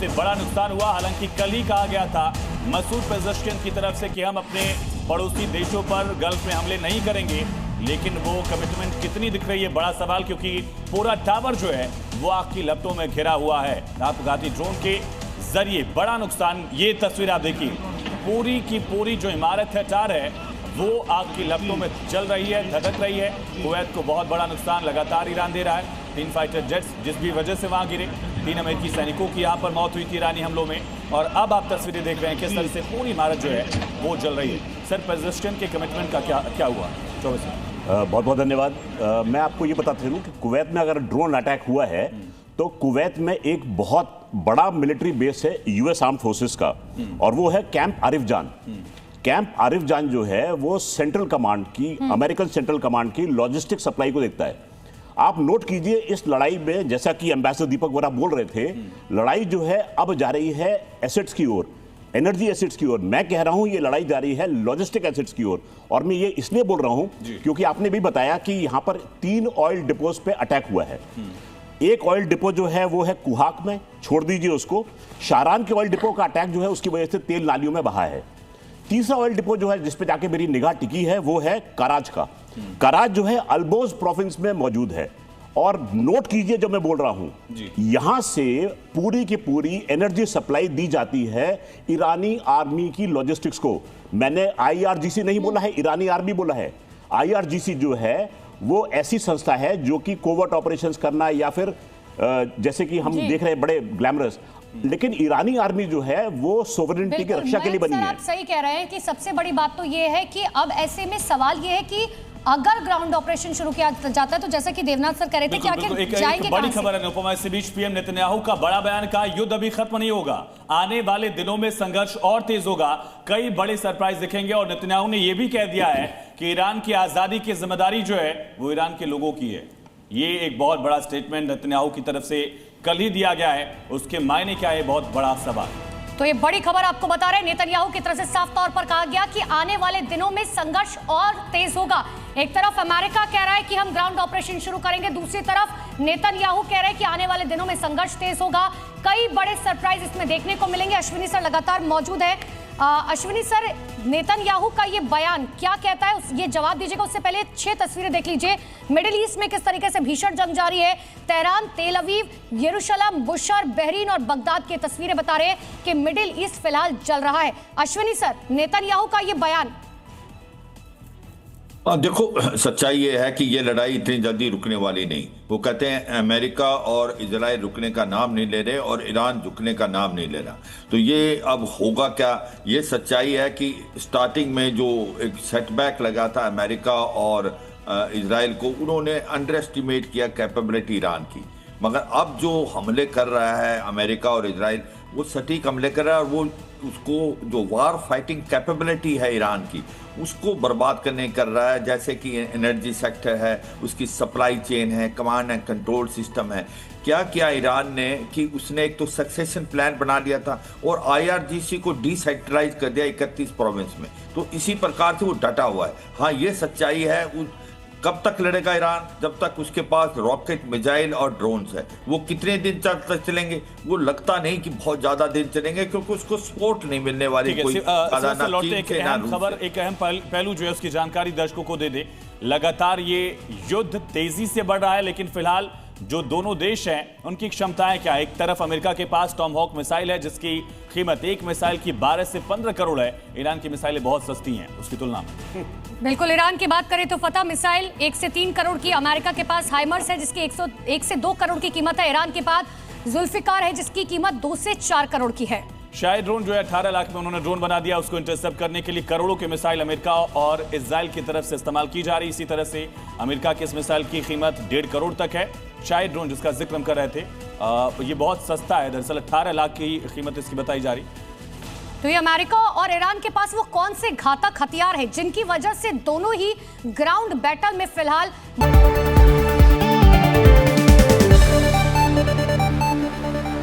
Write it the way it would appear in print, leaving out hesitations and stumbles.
सबसे बड़ा नुकसान हुआ। हालांकि कल ही कहा गया था मसूद पेजेश्कियन की तरफ से कि हम अपने पड़ोसी देशों पर गल्फ में हमले नहीं करेंगे, लेकिन वो कमिटमेंट कितनी दिख रही है बड़ा सवाल, क्योंकि पूरा टावर जो है वो आग की लपटों में घिरा हुआ है। आत्मघाती ड्रोन के जरिए बड़ा नुकसान। ये तस्वीर आप देखिए, पूरी की पूरी जो इमारत है, टार है, वो आग की लपटों में जल रही है, धधक रही है। कुवैत को बहुत बड़ा नुकसान लगातार ईरान दे रहा है। 3 फाइटर जेट्स जिस भी वजह से वहां गिरे, 3 अमेरिकी सैनिकों की यहां पर मौत हुई थी ईरानी हमलों में। और अब आप तस्वीरें देख रहे हैं किस तरह से पूरी इमारत जो है वो जल रही है। सर, पेजेश्कियन के कमिटमेंट का क्या हुआ? 24 बहुत बहुत धन्यवाद। मैं आपको ये बताते चलूं कि कुवैत में अगर ड्रोन अटैक हुआ है तो कुवैत में एक बहुत बड़ा मिलिट्री बेस है यूएस आर्म फोर्सेस का, और वो है कैंप आरिफ जान। कैंप आरिफ जान जो है वो सेंट्रल कमांड की, अमेरिकन सेंट्रल कमांड की लॉजिस्टिक सप्लाई को देखता है। आप नोट कीजिए इस लड़ाई में, जैसा कि एम्बेसडर दीपक वोरा बोल रहे थे, लड़ाई जो है अब जा रही है एसेट्स की ओर, एनर्जी एसेट्स की ओर। मैं कह रहा हूं ये लड़ाई जा रही है लॉजिस्टिक एसेट्स की ओर। और मैं ये इसलिए बोल रहा हूं क्योंकि आपने भी बताया कि यहां पर 3 ऑयल डिपोज पे अटैक हुआ है। एक ऑयल डिपो जो है वो है कुहाक में, छोड़ दीजिए उसको। शारान के ऑयल डिपो का अटैक जो है उसकी वजह से तेल नालियों में बहा है। तीसरा ऑयल डिपो जो है जिस पे जाके मेरी निगाह टिकी है वो है कराज का। कराज जो है अल्बोज प्रोविंस में मौजूद है। और नोट कीजिए जो मैं बोल रहा हूं, यहां से पूरी की पूरी एनर्जी सप्लाई दी जाती है ईरानी आर्मी की लॉजिस्टिक्स को। मैंने आईआरजीसी नहीं बोला है, ईरानी आर्मी बोला है। आईआरजीसी जो है वो ऐसी संस्था है जो कि कोवर्ट ऑपरेशंस करना या फिर जैसे कि हम देख रहे हैं बड़े ग्लैमरस, लेकिन ईरानी आर्मी जो है वो सोवरेनिटी की रक्षा के लिए बनी है। आप सही कह रहे हैं कि सबसे बड़ी बात तो ये है कि अब ऐसे में सवाल ये है कि अगर ग्राउंड ऑपरेशन शुरू किया जाता है तो जैसा कि देवनाथ सर कह रहे थे कि आखिर जाएंगे बड़ी खबर है अनुपमा, इस बीच पीएम नेतन्याहू का बड़ा बयान, का युद्ध अभी खत्म नहीं होगा, आने वाले दिनों में संघर्ष और तेज होगा, कई बड़े सरप्राइज दिखेंगे। और नेतन्याहू ने यह भी कह दिया है कि ईरान की आजादी की जिम्मेदारी जो है वो ईरान के लोगों की है। ये एक बहुत बड़ा स्टेटमेंट नेतन्याहू की तरफ से कल ही दिया गया है, उसके मायने क्या है, बहुत बड़ा सवाल। तो ये बड़ी खबर आपको बता रहे हैं, नेतन्याहू की तरफ से साफ तौर पर कहा गया कि आने वाले दिनों में संघर्ष और तेज होगा। एक तरफ अमेरिका कह रहा है कि हम ग्राउंड ऑपरेशन शुरू करेंगे, दूसरी तरफ नेतन्याहू कह रहे हैं कि आने वाले दिनों में संघर्ष तेज होगा। कई बड़े सरप्राइज इसमें देखने को मिलेंगे। अश्विनी सर लगातार मौजूद है। अश्विनी सर, नेतन्याहू का ये बयान क्या कहता है, ये जवाब दीजिएगा। उससे पहले 6 तस्वीरें देख लीजिए। मिडिल ईस्ट में किस तरीके से भीषण जंग जारी है। तेहरान, तेल अवीव, यरूशलेम, बुशर, बहरीन और बगदाद की तस्वीरें बता रहे हैं कि मिडिल ईस्ट फिलहाल जल रहा है। अश्विनी सर, नेतन्याहू का ये बयान। देखो, सच्चाई ये है कि ये लड़ाई इतनी जल्दी रुकने वाली नहीं। वो कहते हैं अमेरिका और इजराइल रुकने का नाम नहीं ले रहे और ईरान झुकने का नाम नहीं ले रहा। तो ये अब होगा क्या? ये सच्चाई है कि स्टार्टिंग में जो एक सेटबैक लगा था अमेरिका और इजराइल को, उन्होंने अंडर एस्टिमेट किया कैपेबिलिटी ईरान की। मगर अब जो हमले कर रहा है अमेरिका और इजराइल, वो सटीक हमले कर रहा है और वो उसको जो वार फाइटिंग कैपेबिलिटी है ईरान की, उसको बर्बाद करने कर रहा है। जैसे कि एनर्जी सेक्टर है, उसकी सप्लाई चेन है, कमांड एंड कंट्रोल सिस्टम है। क्या किया ईरान ने कि उसने एक तो सक्सेशन प्लान बना लिया था और आईआरजीसी को डिसेंट्रलाइज कर दिया 31 प्रोविंस में। तो इसी प्रकार से वो डटा हुआ है। हाँ, ये सच्चाई है। कब तक लड़ेगा ईरान? जब तक उसके पास रॉकेट, मिसाइल और ड्रोन्स है। वो कितने दिन तक चलेंगे? वो लगता नहीं कि बहुत ज्यादा दिन चलेंगे, क्योंकि उसको सपोर्ट नहीं मिलने वाली कोई। एक अहम पहलू जो है उसकी जानकारी दर्शकों को दे दे। लगातार ये युद्ध तेजी से बढ़ रहा है, लेकिन फिलहाल जो दोनों देश हैं उनकी क्षमताएं क्या है। एक तरफ अमेरिका के पास टॉम हॉक मिसाइल है जिसकी कीमत एक मिसाइल की 12 से 15 करोड़ है। ईरान की मिसाइलें बहुत सस्ती हैं उसकी तुलना में। बिल्कुल, ईरान की बात करें तो फतह मिसाइल 1 से 3 करोड़ की, अमेरिका के पास हाइमर्स है जिसकी 1 से 2 करोड़ की कीमत है। ईरान के पास जुल्फिकार है जिसकी कीमत 2 से 4 करोड़ की है। शायद ड्रोन जो है 18 लाख में उन्होंने ड्रोन बना दिया, उसको इंटरसेप्ट करने के लिए करोड़ों के मिसाइल अमेरिका और इजराइल की तरफ से इस्तेमाल की जा रही। इसी तरह से अमेरिका की इस मिसाइल की कीमत 1.5 करोड़ तक है। शायद ड्रोन जिसका जिक्र हम कर रहे थे, ये बहुत सस्ता है, दरअसल 18 लाख की कीमत इसकी बताई जा रही। तो ये अमेरिका और ईरान के पास वो कौन से घातक हथियार हैं जिनकी वजह से दोनों ही ग्राउंड बैटल में फिलहाल